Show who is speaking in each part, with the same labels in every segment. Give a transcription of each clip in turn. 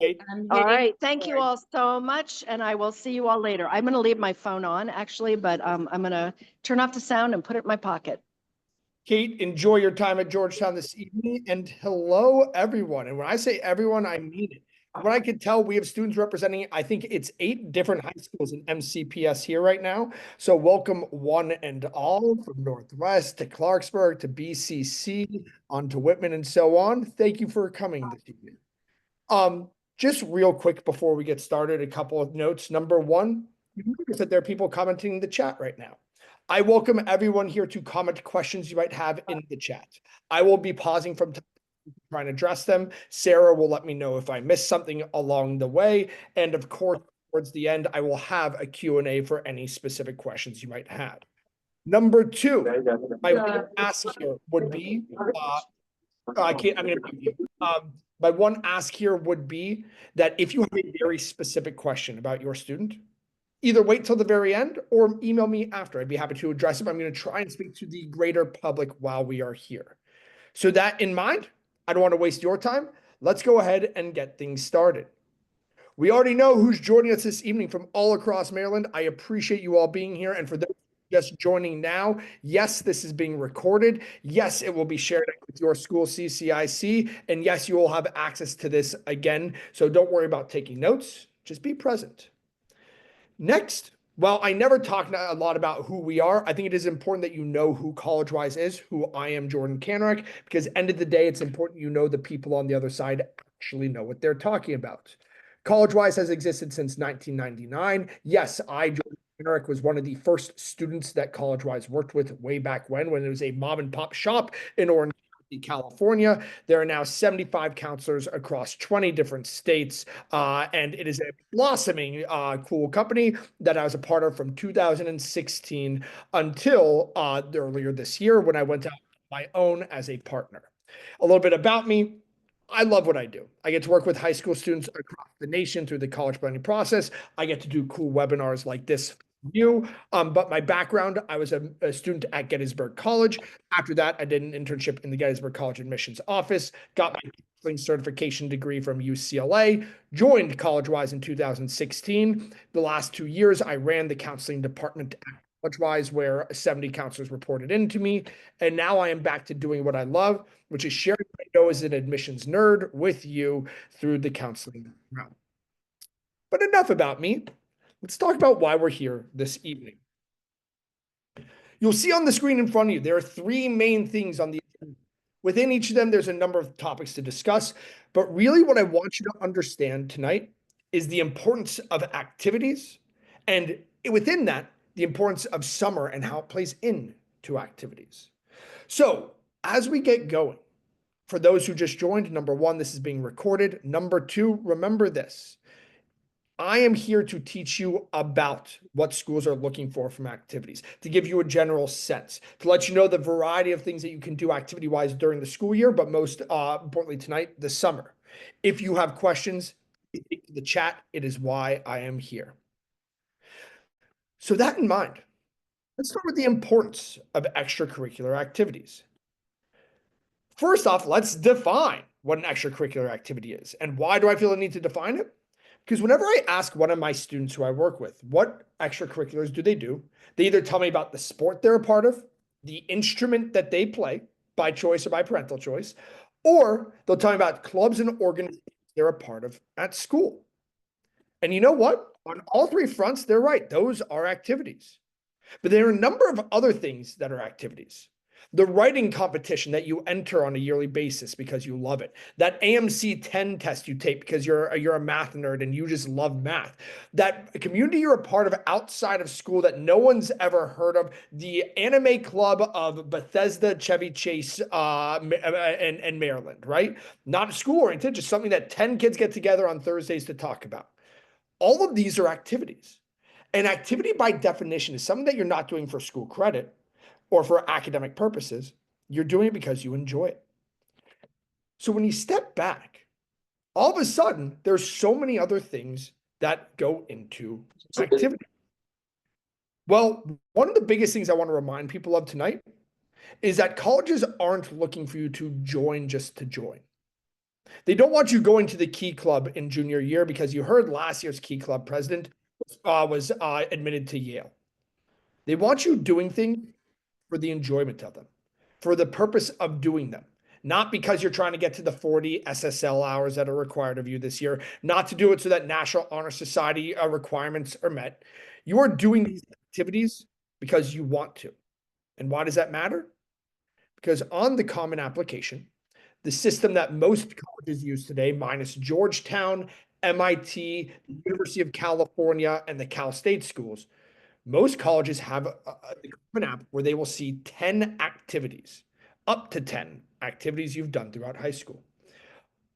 Speaker 1: Right.
Speaker 2: All right. Thank you all so much. And I will see you all later. I'm going to leave my phone on actually, but I'm going to turn off the sound and put it in my pocket.
Speaker 1: Kate, enjoy your time at Georgetown this evening, and hello, everyone. And when I say everyone, I mean it. What I can tell, we have students representing, I think it's 8 different high schools in MCPS here right now. So welcome one and all, from Northwest to Clarksburg to BCC, on to Whitman and so on. Thank you for coming this evening. Just real quick before we get started, a couple of notes. Number one, you notice that there are people commenting in the chat right now. I welcome everyone here to comment questions you might have in the chat. I will be pausing from time to time trying to address them. Sarah will let me know if I missed something along the way. And of course, towards the end, I will have a Q&A for any specific questions you might have. Number two, my one ask here would be, I'm going to mute you. My one ask here would be that if you have a very specific question about your student, either wait till the very end or email me after. I'd be happy to address them. I'm going to try and speak to the greater public while we are here. So that in mind, I don't want to waste your time. Let's go ahead and get things started. We already know who's joining us this evening from all across Maryland. I appreciate you all being here. And for those just joining now, yes, this is being recorded. Yes, it will be shared with your school CCIC. And yes, you will have access to this again. So don't worry about taking notes. Just be present. Next, while I never talk a lot about who we are, I think it is important that you know who CollegeWise is, who I am, Jordan Kanarek, because end of the day, it's important you know the people on the other side actually know what they're talking about. CollegeWise has existed since 1999. Yes, Jordan Kanarek, was one of the first students that CollegeWise worked with way back when it was a mom and pop shop in Orange, California. There are now 75 counselors across 20 different states, and it is a blossoming, cool company that I was a part of from 2016 until earlier this year when I went out on my own as a partner. A little bit about me. I love what I do. I get to work with high school students across the nation through the college planning process. I get to do cool webinars like this you. But my background, I was a student at Gettysburg College. After that, I did an internship in the Gettysburg College admissions office, got my counseling certification degree from UCLA, joined CollegeWise in 2016. The last 2 years, I ran the counseling department at CollegeWise, where 70 counselors reported into me. And now I am back to doing what I love, which is sharing what I know as an admissions nerd with you through the counseling realm. But enough about me. Let's talk about why we're here this evening. You'll see on the screen in front of you, there are 3 main things on the agenda. Within each of them, there's a number of topics to discuss. But really what I want you to understand tonight is the importance of activities. And within that, the importance of summer and how it plays into activities. So as we get going, for those who just joined, number 1, this is being recorded. Number 2, remember this. I am here to teach you about what schools are looking for from activities, to give you a general sense, to let you know the variety of things that you can do activity-wise during the school year, but most importantly tonight, the summer. If you have questions, the chat, it is why I am here. So that in mind, let's start with the importance of extracurricular activities. First off, let's define what an extracurricular activity is. And why do I feel the need to define it? Because whenever I ask one of my students who I work with, what extracurriculars do, they either tell me about the sport they're a part of, the instrument that they play by choice or by parental choice, or they'll tell me about clubs and organizations they're a part of at school. And you know what? On all 3 fronts, they're right. Those are activities. But there are a number of other things that are activities. The writing competition that you enter on a yearly basis because you love it. That AMC 10 test you take because you're a math nerd and you just love math. That community you're a part of outside of school that no one's ever heard of. The anime club of Bethesda, Chevy Chase, and Maryland, right? Not school oriented, just something that 10 kids get together on Thursdays to talk about. All of these are activities. An activity by definition is something that you're not doing for school credit or for academic purposes. You're doing it because you enjoy it. So when you step back, all of a sudden, there's so many other things that go into activity. Well, one of the biggest things I want to remind people of tonight is that colleges aren't looking for you to join just to join. They don't want you going to the Key Club in junior year because you heard last year's Key Club president was admitted to Yale. They want you doing things for the enjoyment of them, for the purpose of doing them, not because you're trying to get to the 40 SSL hours that are required of you this year, not to do it so that National Honor Society requirements are met. You are doing these activities because you want to. And why does that matter? Because on the Common Application, the system that most colleges use today, minus Georgetown, MIT, the University of California, and the Cal State schools, most colleges have an app where they will see 10 activities, up to 10 activities you've done throughout high school.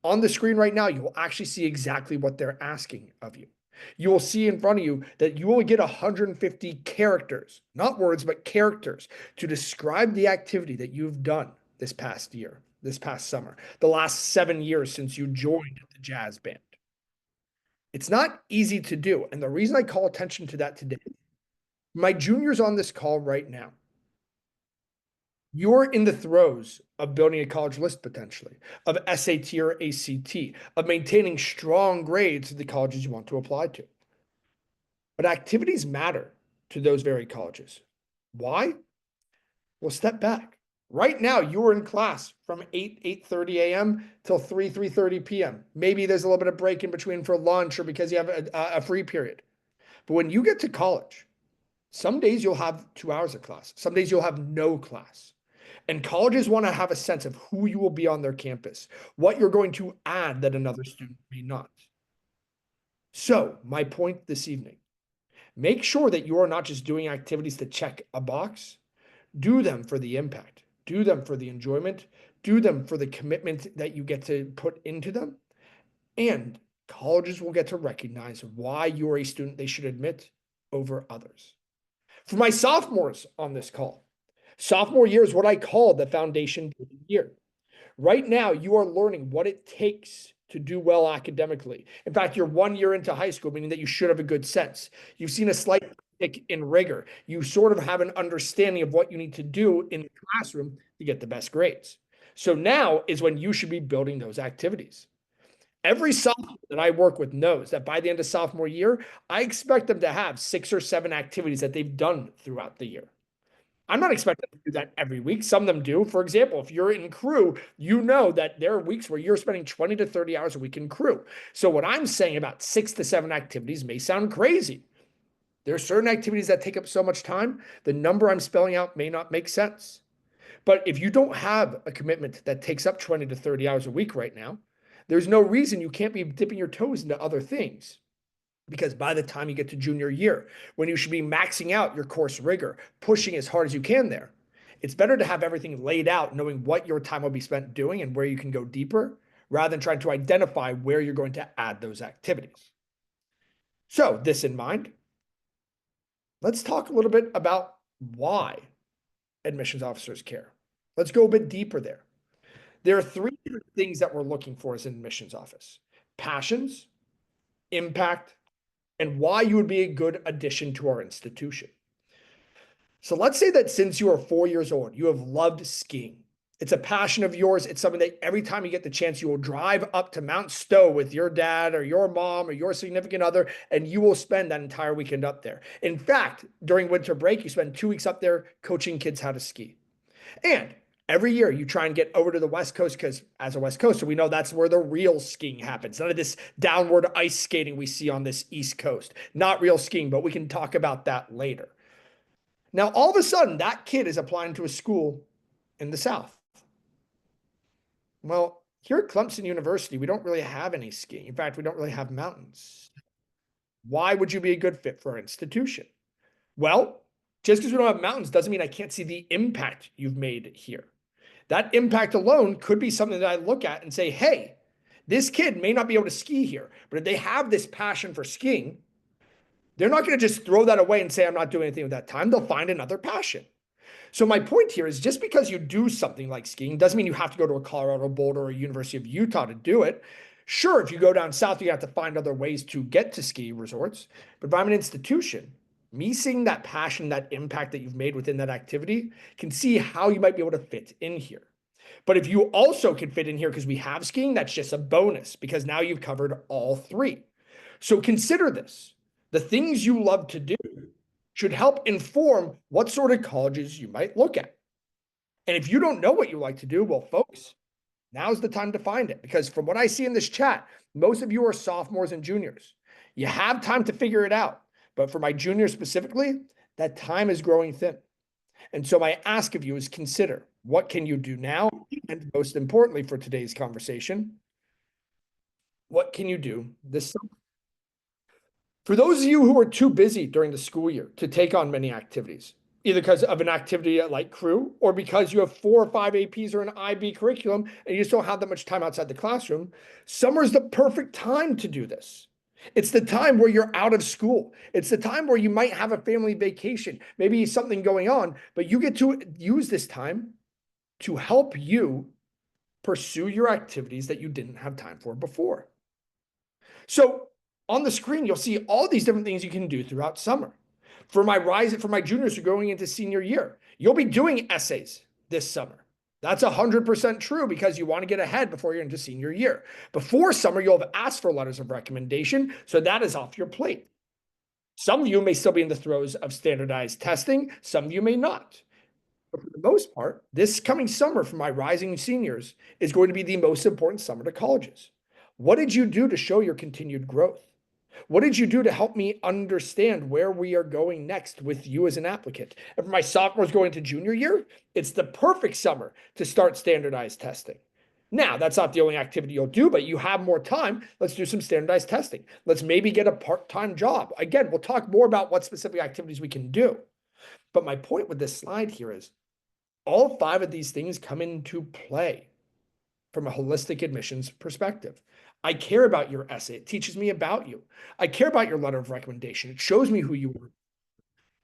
Speaker 1: On the screen right now, you will actually see exactly what they're asking of you. You will see in front of you that you will get 150 characters, not words, but characters to describe the activity that you've done this past year, this past summer, the last 7 years since you joined the jazz band. It's not easy to do. And the reason I call attention to that today, my juniors on this call right now, you're in the throes of building a college list potentially, of SAT or ACT, of maintaining strong grades at the colleges you want to apply to. But activities matter to those very colleges. Why? Well, step back. Right now, you are in class from 8:30 a.m. till 3:30 p.m. Maybe there's a little bit of break in between for lunch or because you have a free period. But when you get to college, some days you'll have 2 hours of class. Some days you'll have no class. And colleges want to have a sense of who you will be on their campus, what you're going to add that another student may not. So, my point this evening, make sure that you are not just doing activities to check a box. Do them for the impact. Do them for the enjoyment. Do them for the commitment that you get to put into them. And colleges will get to recognize why you're a student they should admit over others. For my sophomores on this call, sophomore year is what I call the foundation year. Right now, you are learning what it takes to do well academically. In fact, you're 1 year into high school, meaning that you should have a good sense. You've seen a slight tick in rigor. You sort of have an understanding of what you need to do in the classroom to get the best grades. So now is when you should be building those activities. Every sophomore that I work with knows that by the end of sophomore year, I expect them to have 6 or 7 activities that they've done throughout the year. I'm not expecting them to do that every week. Some of them do. For example, if you're in crew, you know that there are weeks where you're spending 20 to 30 hours a week in crew. So what I'm saying about 6 to 7 activities may sound crazy. There are certain activities that take up so much time, the number I'm spelling out may not make sense. But if you don't have a commitment that takes up 20 to 30 hours a week right now, there's no reason you can't be dipping your toes into other things. Because by the time you get to junior year, when you should be maxing out your course rigor, pushing as hard as you can there, it's better to have everything laid out, knowing what your time will be spent doing and where you can go deeper, rather than trying to identify where you're going to add those activities. So, this in mind, let's talk a little bit about why admissions officers care. Let's go a bit deeper there. There are 3 different things that we're looking for as an admissions office: passions, impact, and why you would be a good addition to our institution. So let's say that since you are 4 years old, you have loved skiing. It's a passion of yours. It's something that every time you get the chance, you will drive up to Mount Stowe with your dad or your mom or your significant other, and you will spend that entire weekend up there. In fact, during winter break, you spend 2 weeks up there coaching kids how to ski. And every year you try and get over to the West Coast because as a West Coaster, we know that's where the real skiing happens. None of this downward ice skating we see on this East Coast. Not real skiing, but we can talk about that later. Now, all of a sudden, that kid is applying to a school in the South. Well, here at Clemson University, we don't really have any skiing. In fact, we don't really have mountains. Why would you be a good fit for our institution? Well, just because we don't have mountains doesn't mean I can't see the impact you've made here. That impact alone could be something that I look at and say, hey, this kid may not be able to ski here, but if they have this passion for skiing, they're not going to just throw that away and say, I'm not doing anything with that time. They'll find another passion. So my point here is just because you do something like skiing doesn't mean you have to go to a Colorado Boulder or a University of Utah to do it. Sure, if you go down south, you have to find other ways to get to ski resorts. But if I'm an institution, me seeing that passion, that impact that you've made within that activity, can see how you might be able to fit in here. But if you also can fit in here, because we have skiing, that's just a bonus because now you've covered all three. So consider this. The things you love to do should help inform what sort of colleges you might look at. And if you don't know what you like to do, well, folks, now's the time to find it, because from what I see in this chat, most of you are sophomores and juniors. You have time to figure it out. But for my juniors specifically, that time is growing thin. And so my ask of you is consider, what can you do now? And most importantly for today's conversation, what can you do this summer? For those of you who are too busy during the school year to take on many activities, either because of an activity like crew or because you have 4 or 5 APs or an IB curriculum and you just don't have that much time outside the classroom, summer is the perfect time to do this. It's the time where you're out of school. It's the time where you might have a family vacation, maybe something going on, but you get to use this time to help you pursue your activities that you didn't have time for before. So on the screen, you'll see all these different things you can do throughout summer. For my juniors who are going into senior year, you'll be doing essays this summer. That's 100% true because you want to get ahead before you're into senior year. Before summer, you'll have asked for letters of recommendation, so that is off your plate. Some of you may still be in the throes of standardized testing. Some of you may not. But for the most part, this coming summer for my rising seniors is going to be the most important summer to colleges. What did you do to show your continued growth? What did you do to help me understand where we are going next with you as an applicant? And for my sophomores going to junior year, it's the perfect summer to start standardized testing. Now, that's not the only activity you'll do, but you have more time. Let's do some standardized testing. Let's maybe get a part-time job. Again, we'll talk more about what specific activities we can do. But my point with this slide here is all 5 of these things come into play from a holistic admissions perspective. I care about your essay. It teaches me about you. I care about your letter of recommendation. It shows me who you are.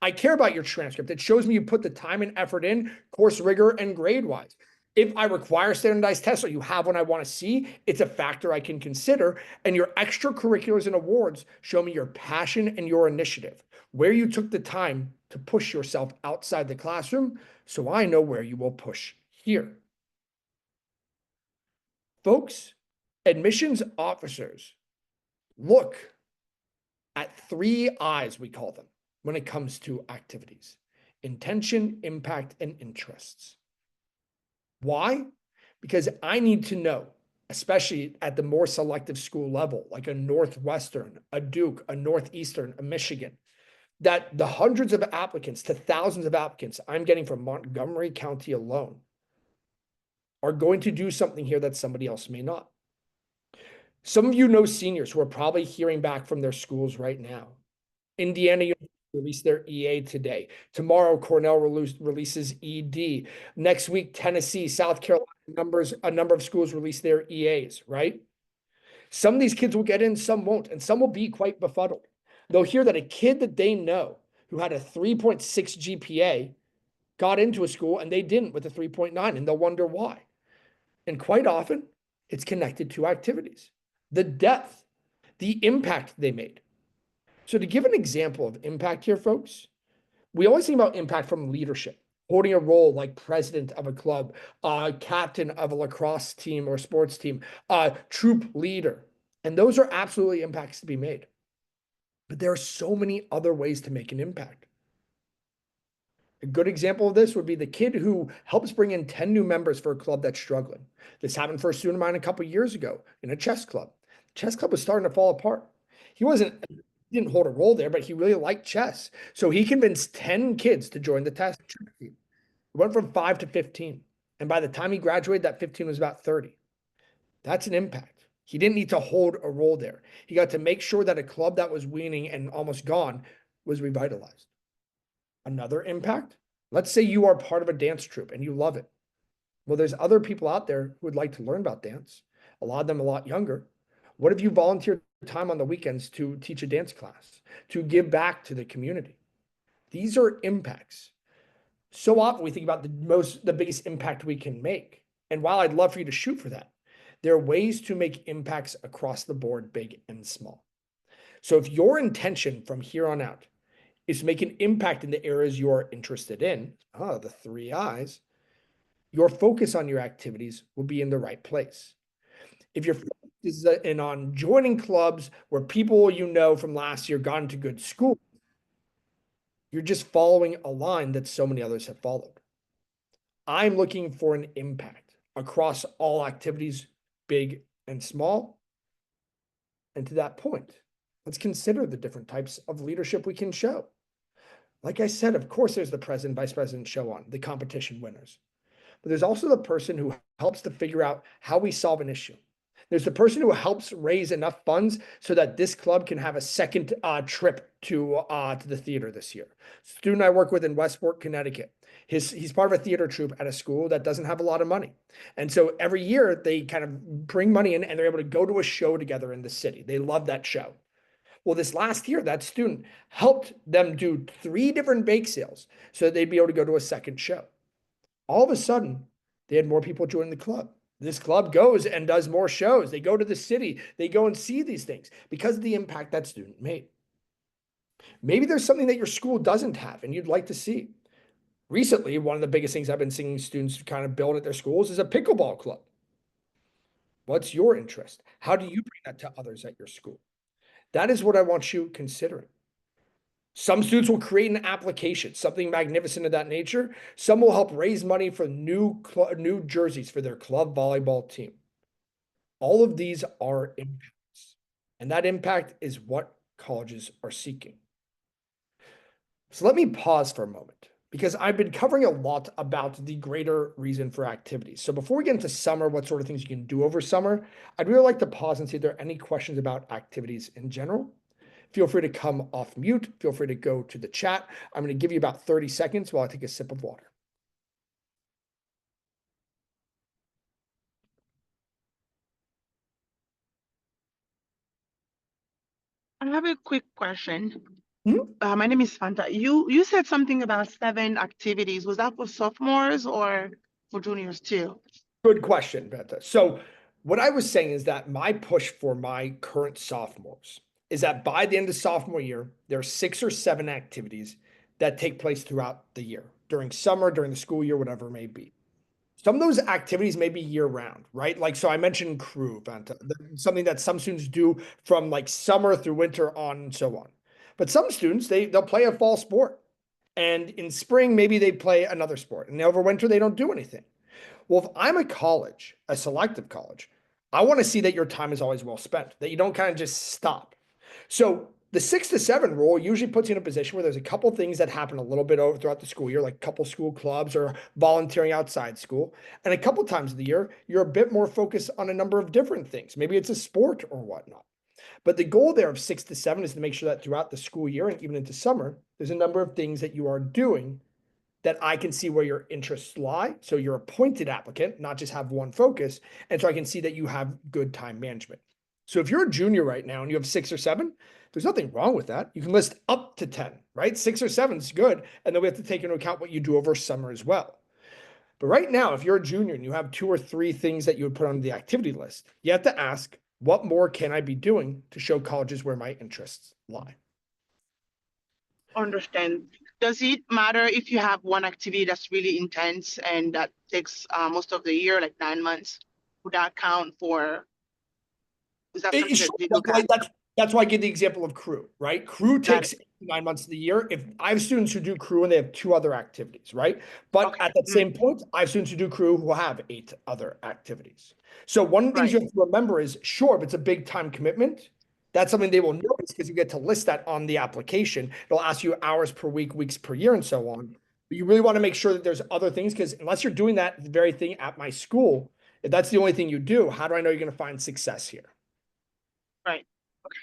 Speaker 1: I care about your transcript. It shows me you put the time and effort in, course rigor and grade wise. If I require standardized tests or you have one I want to see, it's a factor I can consider. And your extracurriculars and awards show me your passion and your initiative, where you took the time to push yourself outside the classroom, so I know where you will push here. Folks, admissions officers look at 3 I's, we call them, when it comes to activities: intention, impact, and interests. Why? Because I need to know, especially at the more selective school level, like a Northwestern, a Duke, a Northeastern, a Michigan, that the hundreds of applicants to thousands of applicants I'm getting from Montgomery County alone are going to do something here that somebody else may not. Some of you know seniors who are probably hearing back from their schools right now. Indiana released their EA today. Tomorrow, Cornell releases ED. Next week, Tennessee, South Carolina, a number of schools release their EAs, right? Some of these kids will get in, some won't, and some will be quite befuddled. They'll hear that a kid that they know who had a 3.6 GPA got into a school and they didn't with a 3.9, and they'll wonder why. And quite often, it's connected to activities, the depth, the impact they made. So to give an example of impact here, folks, we always think about impact from leadership, holding a role like president of a club, captain of a lacrosse team or sports team, troop leader. And those are absolutely impacts to be made. But there are so many other ways to make an impact. A good example of this would be the kid who helps bring in 10 new members for a club that's struggling. This happened for a student of mine a couple of years ago in a chess club. The chess club was starting to fall apart. He didn't hold a role there, but he really liked chess. So he convinced 10 kids to join the chess team. It went from 5 to 15. And by the time he graduated, that 15 was about 30. That's an impact. He didn't need to hold a role there. He got to make sure that a club that was weaning and almost gone was revitalized. Another impact, let's say you are part of a dance troupe and you love it. Well, there's other people out there who would like to learn about dance, a lot of them a lot younger. What if you volunteered time on the weekends to teach a dance class, to give back to the community? These are impacts. So often we think about the biggest impact we can make. And while I'd love for you to shoot for that, there are ways to make impacts across the board, big and small. So if your intention from here on out is to make an impact in the areas you're interested in, the 3 I's, your focus on your activities will be in the right place. If your focus is in on joining clubs where people you know from last year got into good school, you're just following a line that so many others have followed. I'm looking for an impact across all activities, big and small. And to that point, let's consider the different types of leadership we can show. Like I said, of course, there's the president, vice president show on, the competition winners. But there's also the person who helps to figure out how we solve an issue. There's the person who helps raise enough funds so that this club can have a second trip to the theater this year. Student I work with in Westport, Connecticut. He's part of a theater troupe at a school that doesn't have a lot of money. And so every year they kind of bring money in and they're able to go to a show together in the city. They love that show. Well, this last year, that student helped them do 3 different bake sales so that they'd be able to go to a second show. All of a sudden, they had more people join the club. This club goes and does more shows. They go to the city. They go and see these things because of the impact that student made. Maybe there's something that your school doesn't have and you'd like to see. Recently, one of the biggest things I've been seeing students kind of build at their schools is a pickleball club. What's your interest? How do you bring that to others at your school? That is what I want you considering. Some students will create an application, something magnificent of that nature. Some will help raise money for new jerseys for their club volleyball team. All of these are impacts, and that impact is what colleges are seeking. So let me pause for a moment because I've been covering a lot about the greater reason for activities. So before we get into summer, what sort of things you can do over summer, I'd really like to pause and see if there are any questions about activities in general. Feel free to come off mute. Feel free to go to the chat. I'm going to give you about 30 seconds while I take a sip of water.
Speaker 3: I have a quick question.
Speaker 1: Mhm.
Speaker 3: My name is Fanta. You said something about 7 activities. Was that for sophomores or for juniors too?
Speaker 1: Good question, Benta. So what I was saying is that my push for my current sophomores is that by the end of sophomore year, there are 6 or 7 activities that take place throughout the year, during summer, during the school year, whatever it may be. Some of those activities may be year round, right? Like, so I mentioned crew, Benta, something that some students do from like summer through winter on and so on. But some students, they'll play a fall sport. And in spring, maybe they play another sport. And over winter, they don't do anything. Well, if I'm a college, a selective college, I want to see that your time is always well spent, that you don't kind of just stop. So the 6 to 7 rule usually puts you in a position where there's a couple things that happen a little bit over throughout the school year, like a couple school clubs or volunteering outside school. And a couple times of the year, you're a bit more focused on a number of different things. Maybe it's a sport or whatnot. But the goal there of 6 to 7 is to make sure that throughout the school year and even into summer, there's a number of things that you are doing that I can see where your interests lie. So you're a pointed applicant, not just have one focus. And so I can see that you have good time management. So if you're a junior right now and you have 6 or 7, there's nothing wrong with that. You can list up to 10, right? 6 or 7 is good. And then we have to take into account what you do over summer as well. But right now, if you're a junior and you have 2 or 3 things that you would put on the activity list, you have to ask, what more can I be doing to show colleges where my interests lie?
Speaker 3: Understand. Does it matter if you have one activity that's really intense and that takes most of the year, like 9 months? Would that count for? Is that something that they look at?
Speaker 1: That's why I give the example of crew, right? Crew
Speaker 3: Got
Speaker 1: takes 9 months of the year. If I have students who do crew and they have 2 other activities, right? But
Speaker 3: Okay.
Speaker 1: at that same point, I have students who do crew who have 8 other activities. So one of the things you have to remember is, sure, if it's a big time commitment, that's something they will notice because you get to list that on the application. It'll ask you hours per week, weeks per year, and so on. But you really want to make sure that there's other things, because unless you're doing that very thing at my school, if that's the only thing you do, how do I know you're going to find success here?
Speaker 3: Right. Okay.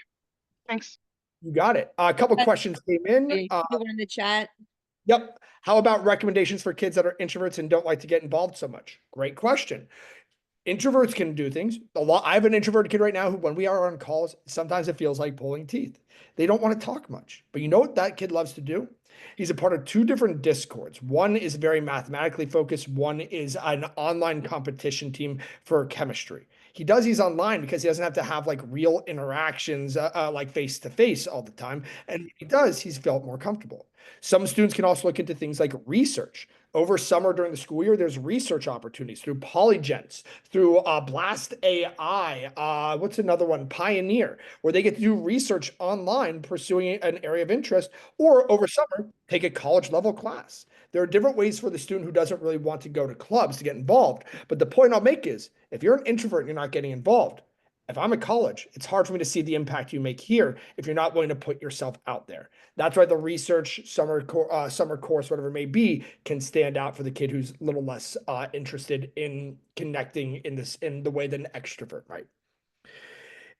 Speaker 3: Thanks.
Speaker 1: You got it. A couple questions came in.
Speaker 4: In the chat.
Speaker 1: Yep. How about recommendations for kids that are introverts and don't like to get involved so much? Great question. Introverts can do things a lot. I have an introverted kid right now who, when we are on calls, sometimes it feels like pulling teeth. They don't want to talk much, but you know what that kid loves to do? He's a part of 2 different discords. One is very mathematically focused. One is an online competition team for chemistry. He does these online because he doesn't have to have like real interactions, like face to face all the time. And he does, he's felt more comfortable. Some students can also look into things like research. Over summer during the school year, there's research opportunities through Polygens, through Blast AI. What's another one? Pioneer, where they get to do research online, pursuing an area of interest, or over summer, take a college level class. There are different ways for the student who doesn't really want to go to clubs to get involved. But the point I'll make is if you're an introvert and you're not getting involved, if I'm at college, it's hard for me to see the impact you make here if you're not willing to put yourself out there. That's why the research summer course, whatever it may be, can stand out for the kid who's a little less interested in connecting in the way that an extrovert might.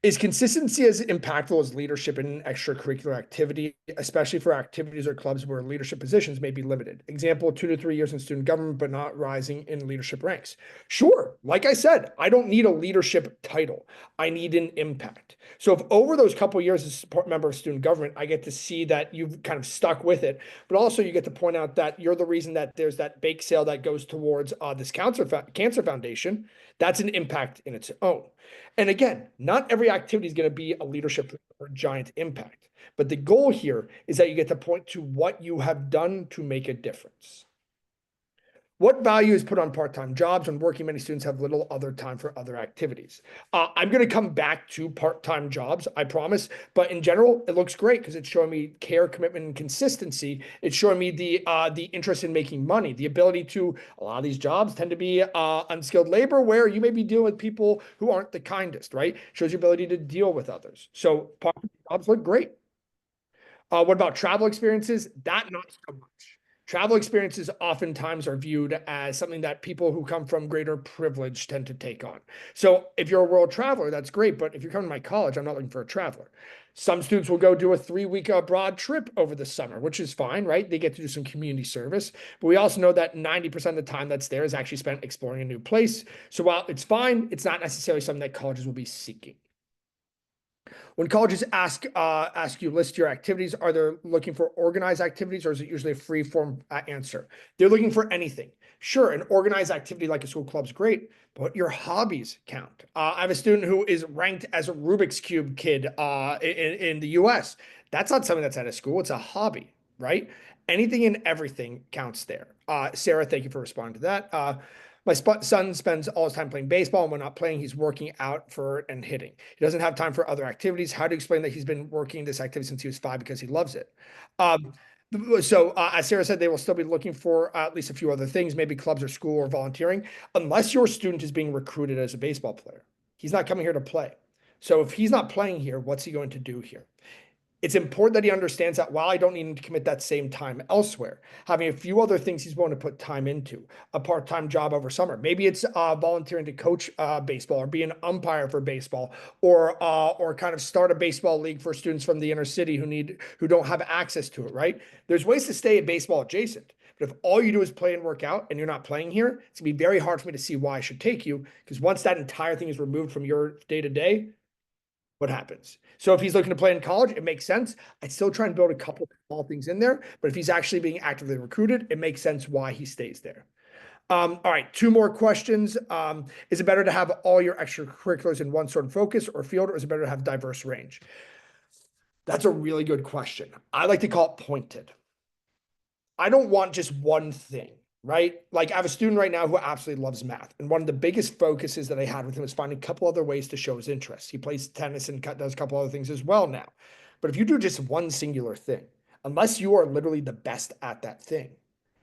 Speaker 1: Is consistency as impactful as leadership in an extracurricular activity, especially for activities or clubs where leadership positions may be limited? Example, 2 to 3 years in student government, but not rising in leadership ranks. Sure, like I said, I don't need a leadership title. I need an impact. So if over those couple of years as a member of student government, I get to see that you've kind of stuck with it, but also you get to point out that you're the reason that there's that bake sale that goes towards this cancer foundation. That's an impact in its own. And again, not every activity is going to be a leadership or giant impact, but the goal here is that you get to point to what you have done to make a difference. What value is put on part-time jobs when working many students have little other time for other activities? I'm going to come back to part-time jobs, I promise. But in general, it looks great because it's showing me care, commitment, and consistency. It's showing me the interest in making money, the ability to, a lot of these jobs tend to be unskilled labor where you may be dealing with people who aren't the kindest, right? Shows your ability to deal with others. So part-time jobs look great. What about travel experiences? That not so much. Travel experiences oftentimes are viewed as something that people who come from greater privilege tend to take on. So if you're a world traveler, that's great. But if you're coming to my college, I'm not looking for a traveler. Some students will go do a 3-week abroad trip over the summer, which is fine, right? They get to do some community service. But we also know that 90% of the time that's there is actually spent exploring a new place. So while it's fine, it's not necessarily something that colleges will be seeking. When colleges ask you list your activities, are they looking for organized activities or is it usually a free form answer? They're looking for anything. Sure, an organized activity like a school club's great, but your hobbies count. I have a student who is ranked as a Rubik's Cube kid in the US. That's not something that's at a school, it's a hobby, right? Anything and everything counts there. Sarah, thank you for responding to that. My son spends all his time playing baseball, and when not playing, he's working out and hitting. He doesn't have time for other activities. How do you explain that he's been working this activity since he was 5 because he loves it? So as Sarah said, they will still be looking for at least a few other things, maybe clubs or school or volunteering, unless your student is being recruited as a baseball player. He's not coming here to play. So if he's not playing here, what's he going to do here? It's important that he understands that while I don't need him to commit that same time elsewhere, having a few other things he's willing to put time into, a part-time job over summer. Maybe it's volunteering to coach baseball or be an umpire for baseball or kind of start a baseball league for students from the inner city who don't have access to it, right? There's ways to stay baseball adjacent. But if all you do is play and work out and you're not playing here, it's gonna be very hard for me to see why I should take you because once that entire thing is removed from your day-to-day, what happens? So if he's looking to play in college, it makes sense. I'd still try and build a couple of small things in there, but if he's actually being actively recruited, it makes sense why he stays there. All right, 2 more questions. Is it better to have all your extracurriculars in one sort of focus or field, or is it better to have diverse range? That's a really good question. I like to call it pointed. I don't want just one thing. Right? Like I have a student right now who absolutely loves math. And one of the biggest focuses that I had with him was finding a couple other ways to show his interest. He plays tennis and does a couple other things as well now. But if you do just one singular thing, unless you are literally the best at that thing,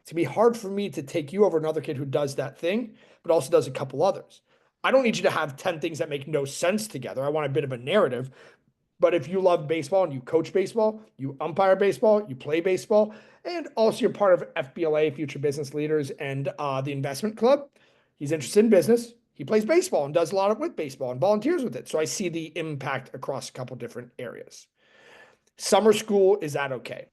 Speaker 1: it's gonna be hard for me to take you over another kid who does that thing, but also does a couple others. I don't need you to have 10 things that make no sense together. I want a bit of a narrative. But if you love baseball and you coach baseball, you umpire baseball, you play baseball, and also you're part of FBLA, Future Business Leaders, and the Investment Club, he's interested in business. He plays baseball and does a lot with baseball and volunteers with it. So I see the impact across a couple different areas. Summer school, is that okay?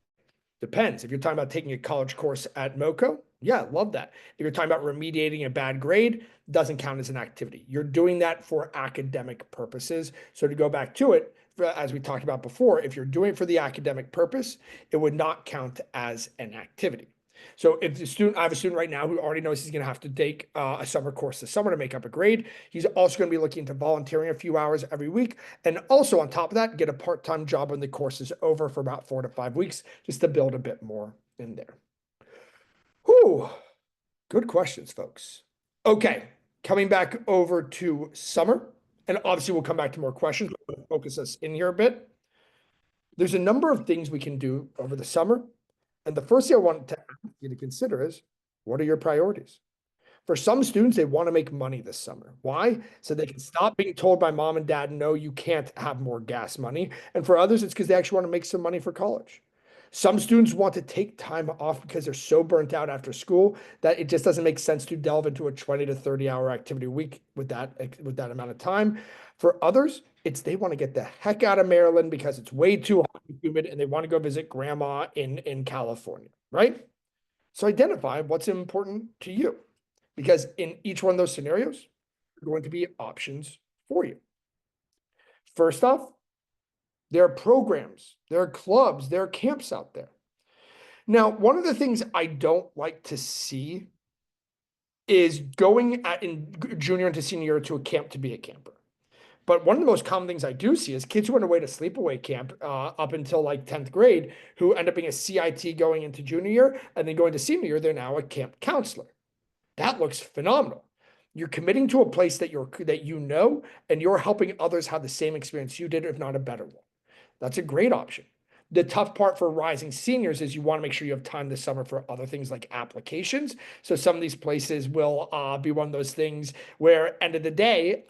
Speaker 1: Depends. If you're talking about taking a college course at MoCo, yeah, love that. If you're talking about remediating a bad grade, doesn't count as an activity. You're doing that for academic purposes. So to go back to it, as we talked about before, if you're doing it for the academic purpose, it would not count as an activity. So if the student, I have a student right now who already knows he's going to have to take a summer course this summer to make up a grade. He's also going to be looking into volunteering a few hours every week. And also on top of that, get a part-time job when the course is over for about 4 to 5 weeks, just to build a bit more in there. Whew. Good questions, folks. Okay, coming back over to summer, and obviously we'll come back to more questions, but we'll focus us in here a bit. There's a number of things we can do over the summer. And the first thing I want to ask you to consider is, what are your priorities? For some students, they want to make money this summer. Why? So they can stop being told by mom and dad, no, you can't have more gas money. And for others, it's because they actually want to make some money for college. Some students want to take time off because they're so burnt out after school that it just doesn't make sense to delve into a 20 to 30-hour activity a week with that amount of time. For others, it's they want to get the heck out of Maryland because it's way too hot and humid and they want to go visit grandma in California, right? So identify what's important to you, because in each one of those scenarios, there are going to be options for you. First off, there are programs, there are clubs, there are camps out there. Now, one of the things I don't like to see is going in junior into senior year to a camp to be a camper. But one of the most common things I do see is kids who went away to sleepaway camp up until like 10th grade, who end up being a CIT going into junior year, and then going to senior year, they're now a camp counselor. That looks phenomenal. You're committing to a place that you know, and you're helping others have the same experience you did, if not a better one. That's a great option. The tough part for rising seniors is you want to make sure you have time this summer for other things like applications. So some of these places will be one of those things where end of the day,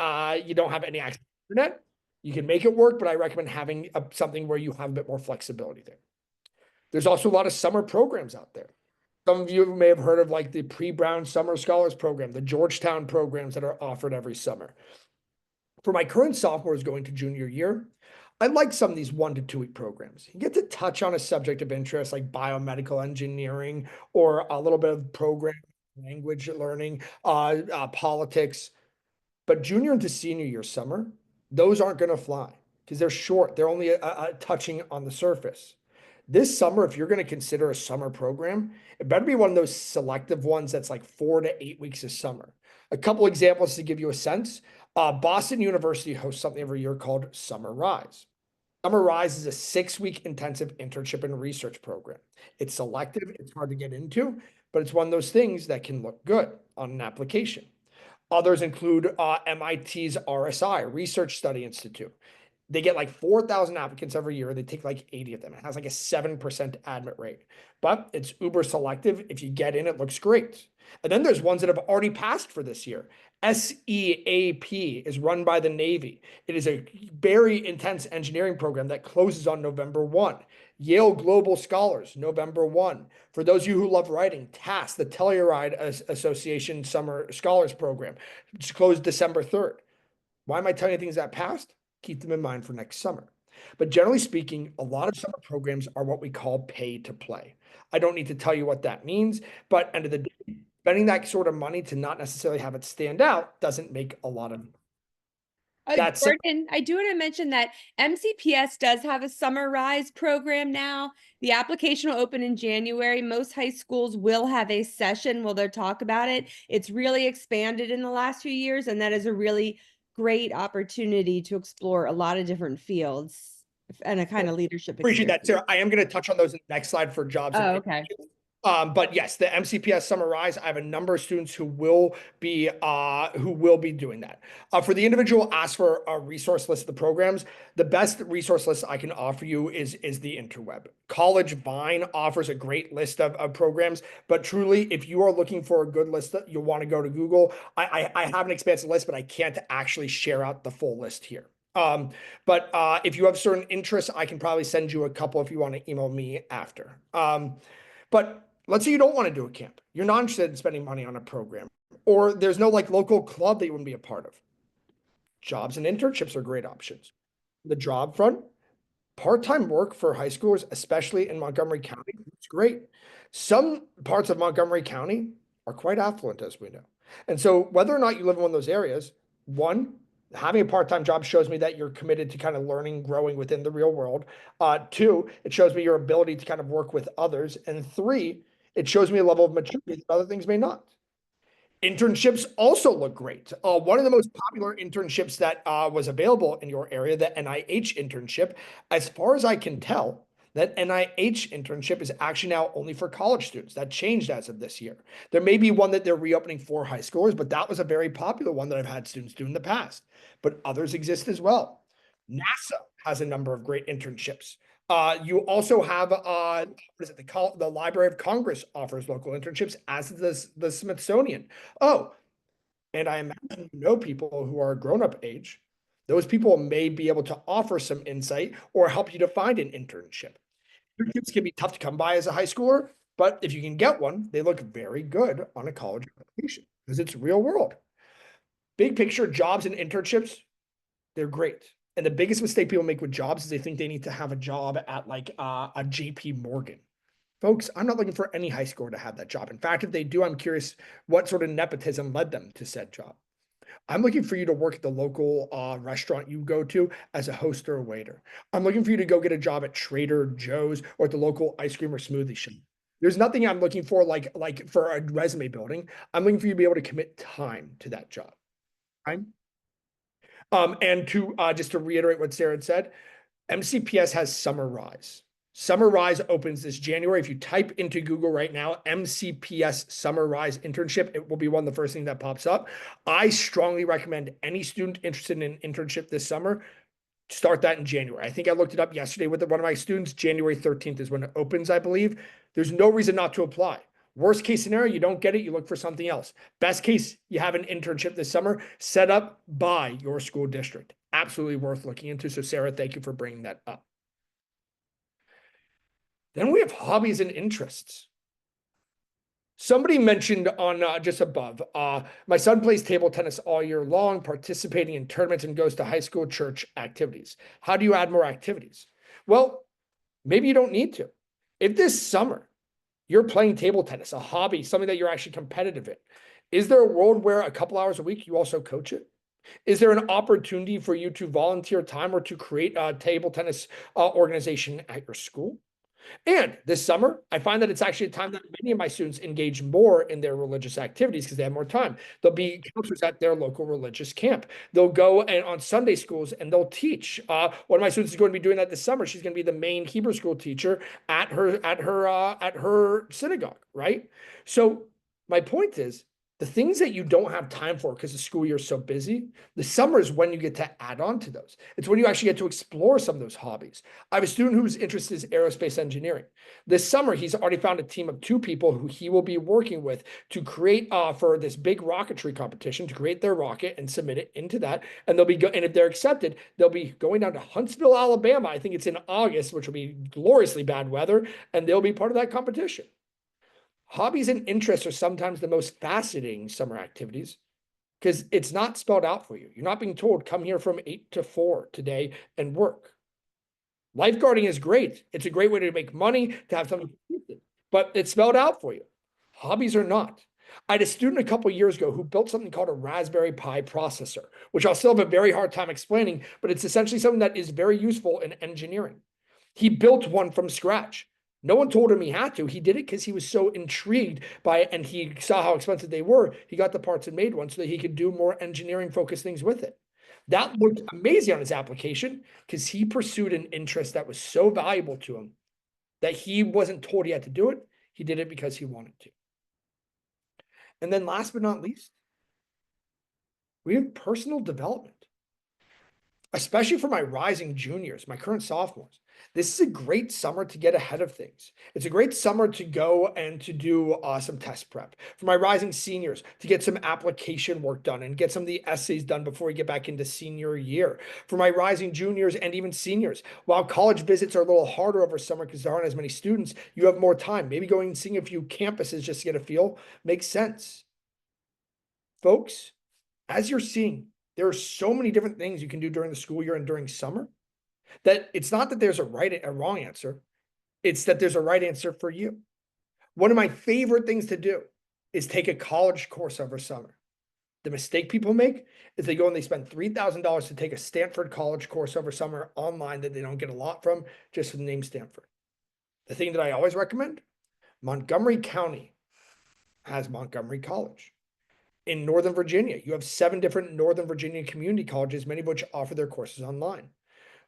Speaker 1: you don't have any access to the internet. You can make it work, but I recommend having something where you have a bit more flexibility there. There's also a lot of summer programs out there. Some of you may have heard of like the Pre-Brown Summer Scholars Program, the Georgetown programs that are offered every summer. For my current sophomores going to junior year, I like some of these 1 to 2 week programs. You get to touch on a subject of interest like biomedical engineering or a little bit of program language learning, politics. But junior into senior year summer, those aren't going to fly because they're short. They're only touching on the surface. This summer, if you're going to consider a summer program, it better be one of those selective ones that's like 4 to 8 weeks of summer. A couple examples to give you a sense. Boston University hosts something every year called Summer Rise. Summer Rise is a 6-week intensive internship and research program. It's selective, it's hard to get into, but it's one of those things that can look good on an application. Others include MIT's RSI, Research Study Institute. They get like 4,000 applicants every year. They take like 80 of them. It has like a 7% admit rate, but it's uber selective. If you get in, it looks great. And then there's ones that have already passed for this year. SEAP is run by the Navy. It is a very intense engineering program that closes on November 1. Yale Global Scholars, November 1. For those of you who love writing, TASS, the Telluride Association Summer Scholars Program, it's closed December 3rd. Why am I telling you things that passed? Keep them in mind for next summer. But generally speaking, a lot of summer programs are what we call pay to play. I don't need to tell you what that means, but end of the day, spending that sort of money to not necessarily have it stand out doesn't make a lot of
Speaker 4: Jordan, I do want to mention that MCPS does have a Summer Rise program now. The application will open in January. Most high schools will have a session where they'll talk about it. It's really expanded in the last few years, and that is a really great opportunity to explore a lot of different fields and a kind of leadership
Speaker 1: Appreciate that,
Speaker 4: experience.
Speaker 1: Sarah. I am going to touch on those in the next slide for jobs.
Speaker 4: Oh, okay.
Speaker 1: But yes, the MCPS Summer Rise, I have a number of students who will be doing that. For the individual ask for a resource list of the programs, the best resource list I can offer you is the interweb. College Vine offers a great list of programs, but truly, if you are looking for a good list, you'll want to go to Google. I have an expansive list, but I can't actually share out the full list here. But if you have certain interests, I can probably send you a couple if you want to email me after. But let's say you don't want to do a camp. You're not interested in spending money on a program, or there's no like local club that you wouldn't be a part of. Jobs and internships are great options. The job front, part-time work for high schoolers, especially in Montgomery County, it's great. Some parts of Montgomery County are quite affluent, as we know. And so whether or not you live in one of those areas, one, having a part-time job shows me that you're committed to kind of learning, growing within the real world. Two, it shows me your ability to kind of work with others. And three, It shows me a level of maturity that other things may not. Internships also look great. One of the most popular internships that was available in your area, the NIH internship, as far as I can tell, that NIH internship is actually now only for college students. That changed as of this year. There may be one that they're reopening for high schoolers, but that was a very popular one that I've had students do in the past. But others exist as well. NASA has a number of great internships. You also have what is it? The Library of Congress offers local internships, as does the Smithsonian. Oh, and I imagine you know people who are grown-up age. Those people may be able to offer some insight or help you to find an internship. Internships can be tough to come by as a high schooler, but if you can get one, they look very good on a college application because it's real world. Big picture jobs and internships, they're great. And the biggest mistake people make with jobs is they think they need to have a job at like a JP Morgan. Folks, I'm not looking for any high schooler to have that job. In fact, if they do, I'm curious what sort of nepotism led them to said job. I'm looking for you to work at the local restaurant you go to as a host or a waiter. I'm looking for you to go get a job at Trader Joe's or at the local ice cream or smoothie shop. There's nothing I'm looking for like for a resume building. I'm looking for you to be able to commit time to that job. Time. And to just to reiterate what Sarah had said, MCPS has Summer Rise. Summer Rise opens this January. If you type into Google right now, MCPS Summer Rise internship, it will be one of the first things that pops up. I strongly recommend any student interested in an internship this summer, start that in January. I think I looked it up yesterday with one of my students. January 13th is when it opens, I believe. There's no reason not to apply. Worst case scenario, you don't get it, you look for something else. Best case, you have an internship this summer set up by your school district. Absolutely worth looking into. So Sarah, thank you for bringing that up. Then we have hobbies and interests. Somebody mentioned on just above, my son plays table tennis all year long, participating in tournaments and goes to high school church activities. How do you add more activities? Well, maybe you don't need to. If this summer you're playing table tennis, a hobby, something that you're actually competitive in, is there a world where a couple hours a week you also coach it? Is there an opportunity for you to volunteer time or to create a table tennis organization at your school? And this summer, I find that it's actually a time that many of my students engage more in their religious activities because they have more time. There'll be counselors at their local religious camp. They'll go and on Sunday schools and they'll teach. One of my students is going to be doing that this summer. She's going to be the main Hebrew school teacher at her synagogue, right? So my point is, the things that you don't have time for because the school year is so busy, the summer is when you get to add on to those. It's when you actually get to explore some of those hobbies. I have a student who's interested in aerospace engineering. This summer, he's already found a team of 2 people who he will be working with to create for this big rocketry competition, to create their rocket and submit it into that. And they'll be and if they're accepted, they'll be going down to Huntsville, Alabama. I think it's in August, which will be gloriously bad weather, and they'll be part of that competition. Hobbies and interests are sometimes the most fascinating summer activities because it's not spelled out for you. You're not being told, come here from 8 to 4 today and work. Lifeguarding is great. It's a great way to make money, to have something, but it's spelled out for you. Hobbies are not. I had a student a couple of years ago who built something called a Raspberry Pi processor, which I'll still have a very hard time explaining, but it's essentially something that is very useful in engineering. He built one from scratch. No one told him he had to. He did it because he was so intrigued by it and he saw how expensive they were. He got the parts and made one so that he could do more engineering-focused things with it. That looked amazing on his application because he pursued an interest that was so valuable to him that he wasn't told he had to do it. He did it because he wanted to. And then last but not least, we have personal development, especially for my rising juniors, my current sophomores. This is a great summer to get ahead of things. It's a great summer to go and to do some test prep. For my rising seniors, to get some application work done and get some of the essays done before we get back into senior year. For my rising juniors and even seniors, while college visits are a little harder over summer because there aren't as many students, you have more time. Maybe going and seeing a few campuses just to get a feel makes sense. Folks, as you're seeing, there are so many different things you can do during the school year and during summer that it's not that there's a right or wrong answer. It's that there's a right answer for you. One of my favorite things to do is take a college course over summer. The mistake people make is they go and they spend $3,000 to take a Stanford college course over summer online that they don't get a lot from, just for the name Stanford. The thing that I always recommend, Montgomery County has Montgomery College. In Northern Virginia, you have 7 different Northern Virginia community colleges, many of which offer their courses online.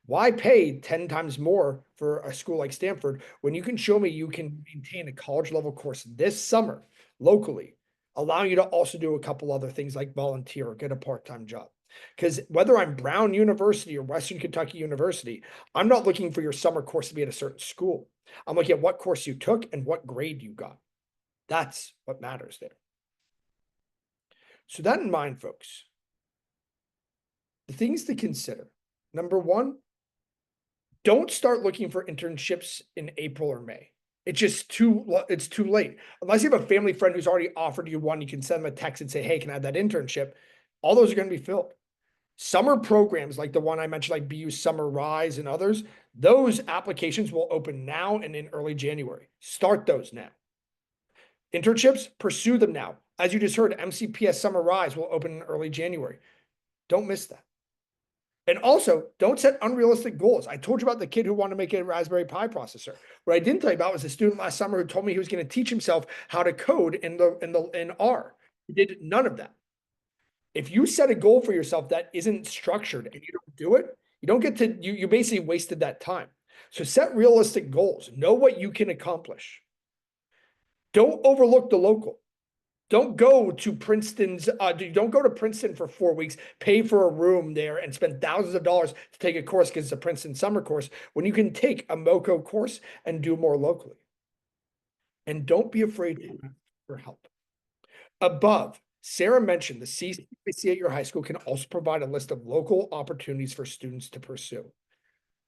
Speaker 1: Why pay 10 times more for a school like Stanford when you can show me you can maintain a college level course this summer locally, allowing you to also do a couple other things like volunteer or get a part-time job? Because whether I'm Brown University or Western Kentucky University, I'm not looking for your summer course to be at a certain school. I'm looking at what course you took and what grade you got. That's what matters there. So that in mind, folks, the things to consider. Number one, don't start looking for internships in April or May. It's too late. Unless you have a family friend who's already offered you one, you can send them a text and say, hey, can I have that internship? All those are going to be filled. Summer programs like the one I mentioned, like BU Summer Rise and others, those applications will open now and in early January. Start those now. Internships, pursue them now. As you just heard, MCPS Summer Rise will open in early January. Don't miss that. And also, don't set unrealistic goals. I told you about the kid who wanted to make a Raspberry Pi processor. What I didn't tell you about was a student last summer who told me he was going to teach himself how to code in R. He did none of that. If you set a goal for yourself that isn't structured and you don't do it, you don't get to, you basically wasted that time. So set realistic goals. Know what you can accomplish. Don't overlook the local. Don't go to Princeton's, don't go to Princeton for 4 weeks, pay for a room there and spend thousands of dollars to take a course because it's a Princeton summer course when you can take a MoCo course and do more locally. And don't be afraid to ask for help. Above, Sarah mentioned the CCIC at your high school can also provide a list of local opportunities for students to pursue.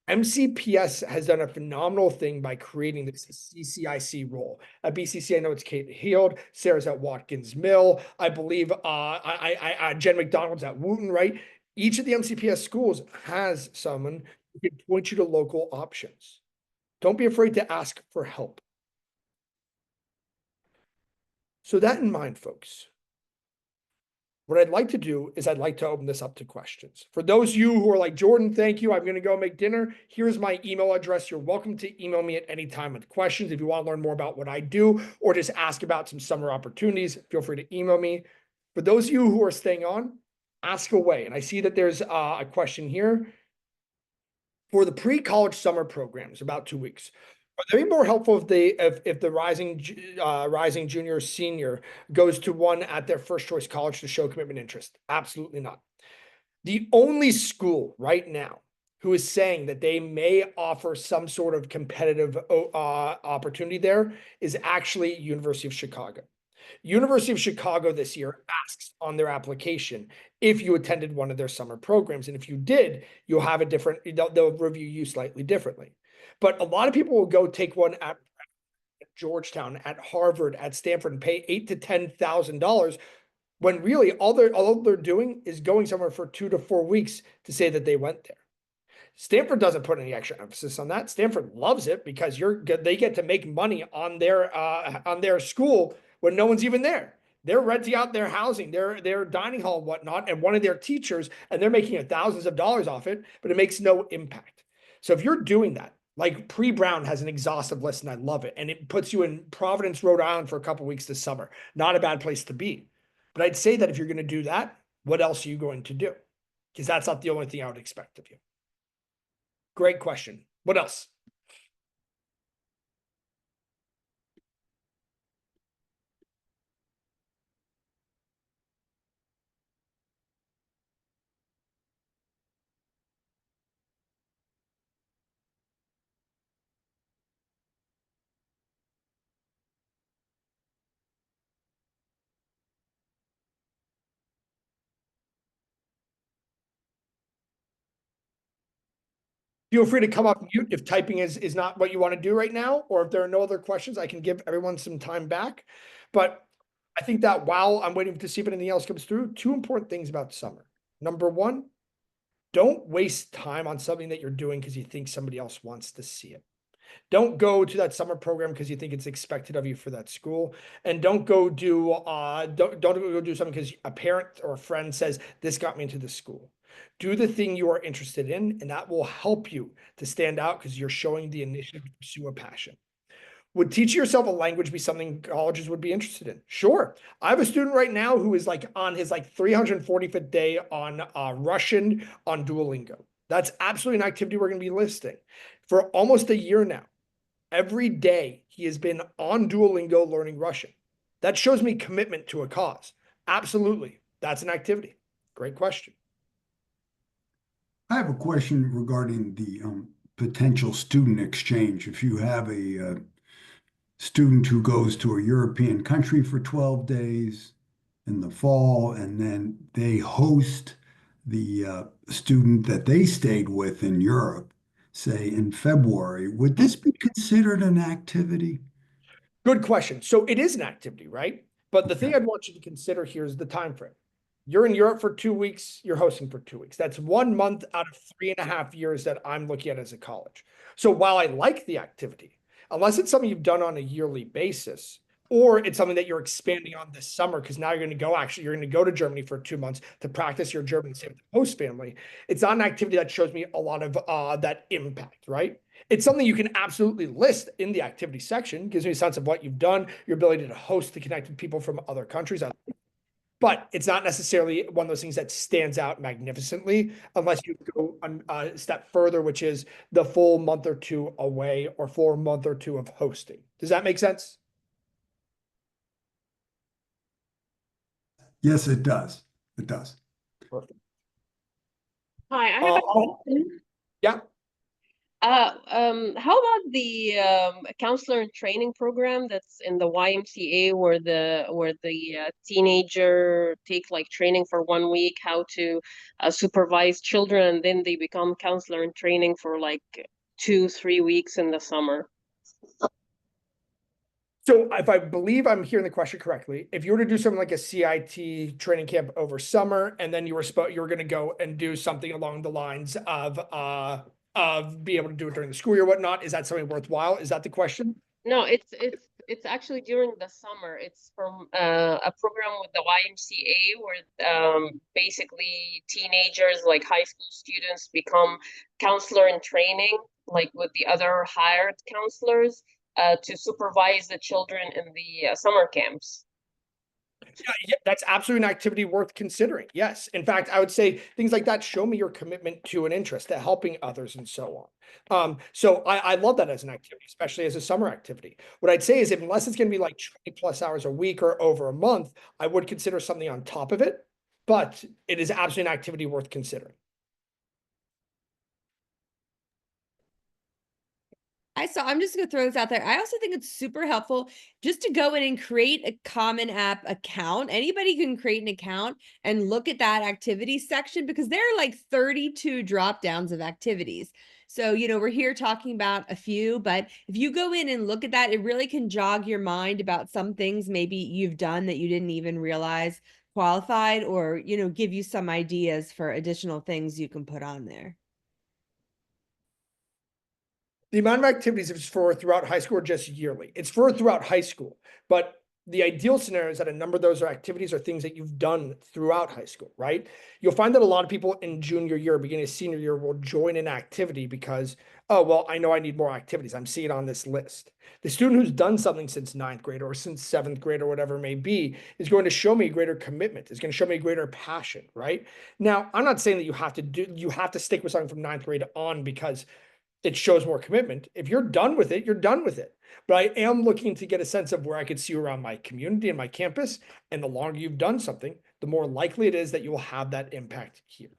Speaker 1: MCPS has done a phenomenal thing by creating this CCIC role. At BCC, I know it's Kate Heald, Sarah's at Watkins Mill. I believe Jen McDonald's at Wooten, right? Each of the MCPS schools has someone who can point you to local options. Don't be afraid to ask for help. So that in mind, folks, what I'd like to do is I'd like to open this up to questions. For those of you who are like, Jordan, thank you, I'm going to go make dinner. Here's my email address. You're welcome to email me at any time with questions. If you want to learn more about what I do or just ask about some summer opportunities, feel free to email me. For those of you who are staying on, ask away. And I see that there's a question here. For the pre-college summer programs, about 2 weeks, are they more helpful if the rising junior or senior goes to one at their first choice college to show commitment interest? Absolutely not. The only school right now who is saying that they may offer some sort of competitive opportunity there is actually University of Chicago. University of Chicago this year asks on their application if you attended one of their summer programs. And if you did, you'll have a different, they'll review you slightly differently. But a lot of people will go take one at Georgetown, at Harvard, at Stanford, and pay $8,000 to $10,000 when really all they're doing is going somewhere for 2 to 4 weeks to say that they went there. Stanford doesn't put any extra emphasis on that. Stanford loves it because they get to make money on their school when no one's even there. They're renting out their housing, their dining hall and whatnot, and one of their teachers, and they're making thousands of dollars off it, but it makes no impact. So if you're doing that, like Pre-Brown has an exhaustive list and I love it. And it puts you in Providence, Rhode Island for a couple of weeks this summer. Not a bad place to be. But I'd say that if you're going to do that, what else are you going to do? Because that's not the only thing I would expect of you. Great question. What else? Feel free to come off mute if typing is not what you want to do right now, or if there are no other questions, I can give everyone some time back. But I think that while I'm waiting to see if anything else comes through, 2 important things about summer. Number one, don't waste time on something that you're doing because you think somebody else wants to see it. Don't go to that summer program because you think it's expected of you for that school, and don't go do don't go do something because a parent or a friend says this got me into the school. Do the thing you are interested in, and that will help you to stand out because you're showing the initiative to pursue a passion. Would teaching yourself a language be something colleges would be interested in? Sure. I have a student right now who is like on his like 345th day on Russian on Duolingo. That's absolutely an activity we're going to be listing for almost a year now. Every day he has been on Duolingo learning Russian. That shows me commitment to a cause. Absolutely. That's an activity. Great question.
Speaker 5: I have a question regarding the potential student exchange. If you have a student who goes to a European country for 12 days in the fall, and then they host the student that they stayed with in Europe, say in February, would this be considered an activity?
Speaker 1: Good question. So it is an activity, right? But the thing I'd want you to consider here is the time frame. You're in Europe for 2 weeks, you're hosting for 2 weeks. That's 1 month out of 3.5 years that I'm looking at as a college. So while I like the activity, unless it's something you've done on a yearly basis, or it's something that you're expanding on this summer, because now you're going to go to Germany for 2 months to practice your German, say with the host family. It's not an activity that shows me a lot of that impact, right? It's something you can absolutely list in the activity section. Gives me a sense of what you've done, your ability to host, to connect with people from other countries. But it's not necessarily one of those things that stands out magnificently unless you go a step further, which is the full month or two away or full month or two of hosting. Does that make sense?
Speaker 5: Yes, it does. It does.
Speaker 1: Perfect.
Speaker 6: Hi, I have a question.
Speaker 1: Yeah.
Speaker 6: How about the counselor and training program that's in the YMCA where the teenager take like training for 1 week, how to supervise children, and then they become counselor and training for like 2-3 weeks in the summer?
Speaker 1: So if I believe I'm hearing the question correctly, if you were to do something like a CIT training camp over summer, and then you were going to go and do something along the lines of be able to do it during the school year, or whatnot, is that something worthwhile? Is that the question?
Speaker 6: No, it's actually during the summer. It's from a program with the YMCA where basically teenagers, like high school students, become counselor in training, like with the other hired counselors, to supervise the children in the summer camps.
Speaker 1: Yeah, that's absolutely an activity worth considering. Yes. In fact, I would say things like that show me your commitment to an interest, to helping others and so on. So I love that as an activity, especially as a summer activity. What I'd say is unless it's going to be like 20+ hours a week or over a month, I would consider something on top of it, but it is absolutely an activity worth considering.
Speaker 4: I'm just going to throw this out there. I also think it's super helpful just to go in and create a Common App account. Anybody can create an account and look at that activity section, because there are like 32 drop downs of activities. So, we're here talking about a few, but if you go in and look at that, it really can jog your mind about some things maybe you've done that you didn't even realize qualified, or, give you some ideas for additional things you can put on there.
Speaker 1: The amount of activities is for throughout high school or just yearly? It's for throughout high school, but the ideal scenario is that a number of those activities are things that you've done throughout high school, right? You'll find that a lot of people in junior year, beginning of senior year, will join an activity because, oh, well, I know I need more activities. I'm seeing it on this list. The student who's done something since 9th grade or since 7th grade or whatever it may be is going to show me greater commitment, is going to show me greater passion, right? Now, I'm not saying that you have to stick with something from 9th grade on because it shows more commitment. If you're done with it, you're done with it. But I am looking to get a sense of where I could see you around my community and my campus. And the longer you've done something, the more likely it is that you will have that impact here.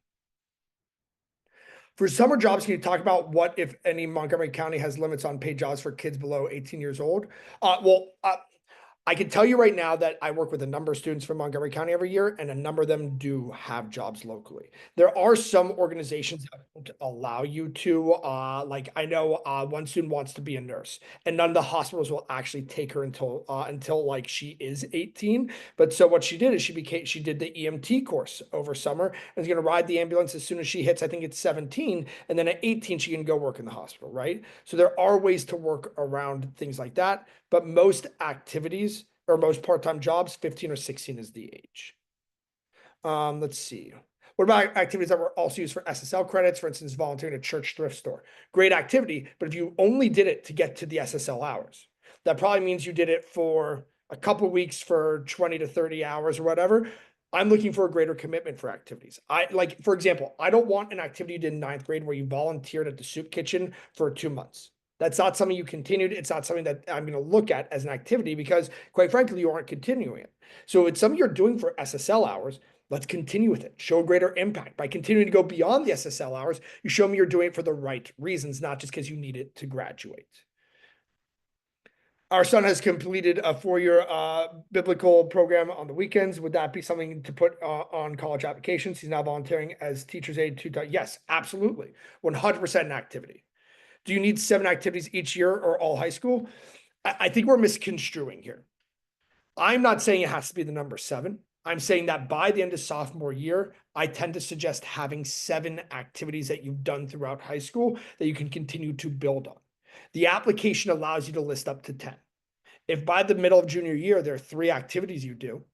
Speaker 1: For summer jobs, can you talk about what, if any, Montgomery County has limits on paid jobs for kids below 18 years old? I can tell you right now that I work with a number of students from Montgomery County every year, and a number of them do have jobs locally. There are some organizations that don't allow you to, like I know one student wants to be a nurse, and none of the hospitals will actually take her until like she is 18. But so what she did is she did the EMT course over summer and is going to ride the ambulance as soon as she hits, I think it's 17, and then at 18 she can go work in the hospital, right? So there are ways to work around things like that. But most activities or most part-time jobs, 15 or 16 is the age. Let's see. What about activities that were also used for SSL credits? For instance, volunteering at a church thrift store. Great activity, but if you only did it to get to the SSL hours, that probably means you did it for a couple weeks for 20 to 30 hours or whatever. I'm looking for a greater commitment for activities. Like, for example, I don't want an activity you did in 9th grade where you volunteered at the soup kitchen for 2 months. That's not something you continued. It's not something that I'm going to look at as an activity because, quite frankly, you aren't continuing it. So it's something you're doing for SSL hours. Let's continue with it. Show greater impact. By continuing to go beyond the SSL hours, you show me you're doing it for the right reasons, not just because you need it to graduate. Our son has completed a 4-year biblical program on the weekends. Would that be something to put on college applications? He's now volunteering as teacher's aide to, yes, absolutely. 100% an activity. Do you need 7 activities each year or all high school? I think we're misconstruing here. I'm not saying it has to be the number 7. I'm saying that by the end of sophomore year, I tend to suggest having 7 activities that you've done throughout high school that you can continue to build on. The application allows you to list up to 10. If by the middle of junior year, there are 3 activities you do,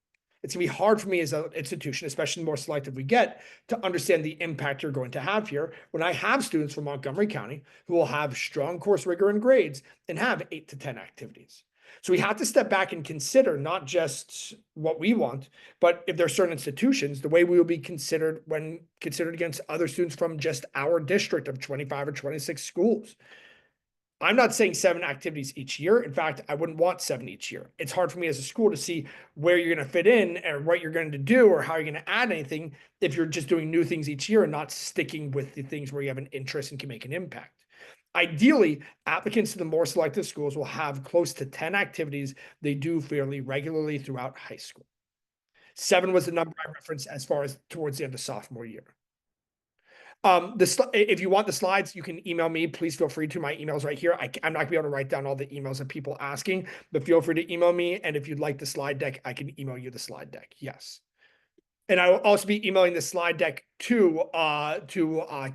Speaker 1: it's gonna be hard for me as an institution, especially the more selective we get, to understand the impact you're going to have here when I have students from Montgomery County who will have strong course rigor and grades and have 8 to 10 activities. So we have to step back and consider not just what we want, but if there are certain institutions, the way we will be considered when considered against other students from just our district of 25 or 26 schools. I'm not saying 7 activities each year. In fact, I wouldn't want 7 each year. It's hard for me as a school to see where you're going to fit in and what you're going to do or how you're going to add anything if you're just doing new things each year and not sticking with the things where you have an interest and can make an impact. Ideally, applicants to the more selective schools will have close to 10 activities they do fairly regularly throughout high school. 7 was the number I referenced as far as towards the end of sophomore year. If you want the slides, you can email me. Please feel free to. My email's right here. I'm not gonna be able to write down all the emails of people asking, but feel free to email me. And if you'd like the slide deck, I can email you the slide deck. Yes. And I will also be emailing the slide deck to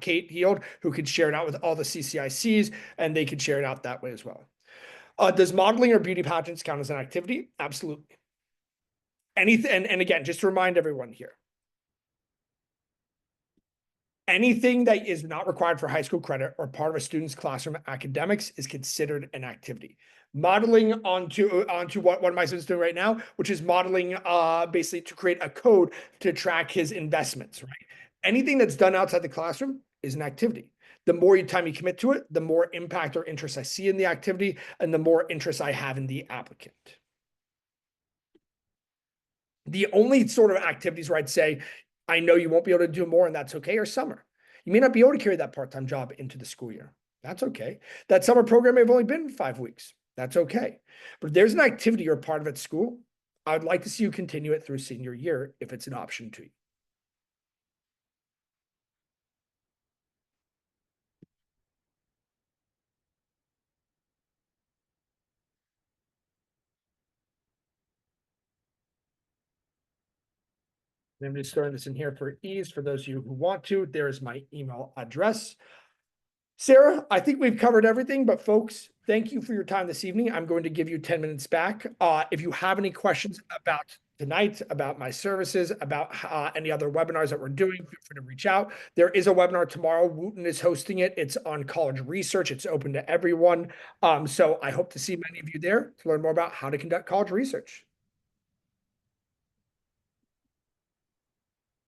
Speaker 1: Kate Heald, who could share it out with all the CCICs, and they could share it out that way as well. Does modeling or beauty pageants count as an activity? Absolutely. Anything, and again, just to remind everyone here, anything that is not required for high school credit or part of a student's classroom academics is considered an activity. Modeling onto what one of my students is doing right now, which is modeling basically to create a code to track his investments, right? Anything that's done outside the classroom is an activity. The more time you commit to it, the more impact or interest I see in the activity and the more interest I have in the applicant. The only sort of activities where I'd say, I know you won't be able to do more and that's okay, or summer. You may not be able to carry that part-time job into the school year. That's okay. That summer program may have only been 5 weeks. That's okay. But if there's an activity you're part of at school, I would like to see you continue it through senior year if it's an option to you. I'm just throwing this in here for ease for those of you who want to. There is my email address. Sarah, I think we've covered everything, but folks, thank you for your time this evening. I'm going to give you 10 minutes back. If you have any questions about tonight, about my services, about any other webinars that we're doing, feel free to reach out. There is a webinar tomorrow. Wooten is hosting it. It's on college research. It's open to everyone. So I hope to see many of you there to learn more about how to conduct college research.